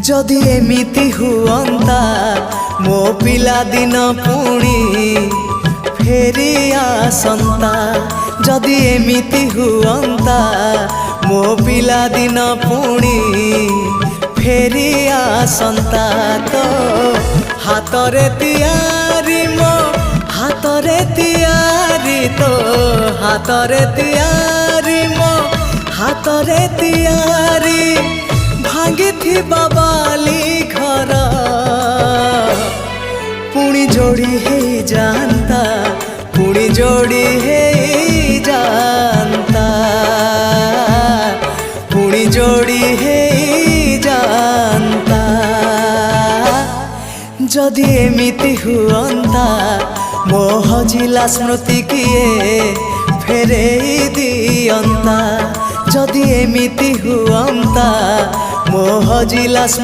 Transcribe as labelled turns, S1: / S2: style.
S1: जदि एमिति हुअंता मो पिला दिन पुणी फेरी आसंता। जदि एमिति हुअंता मो पिला दिन पुणी फेरी आसंता। तो हातरे तियारी मो हातरे तियारी तो हातरे तियारी मो हातरे तियारी भांगी थी बाबाली घर पुणी जोड़ी है जानता पुणी जोड़ी है जानता पुणी जोड़ी है जानता। जदि एमिति हुअंता मो हजिला स्मृति किए फेरे दियंता। जदि एमिति हुअंता मो हजिला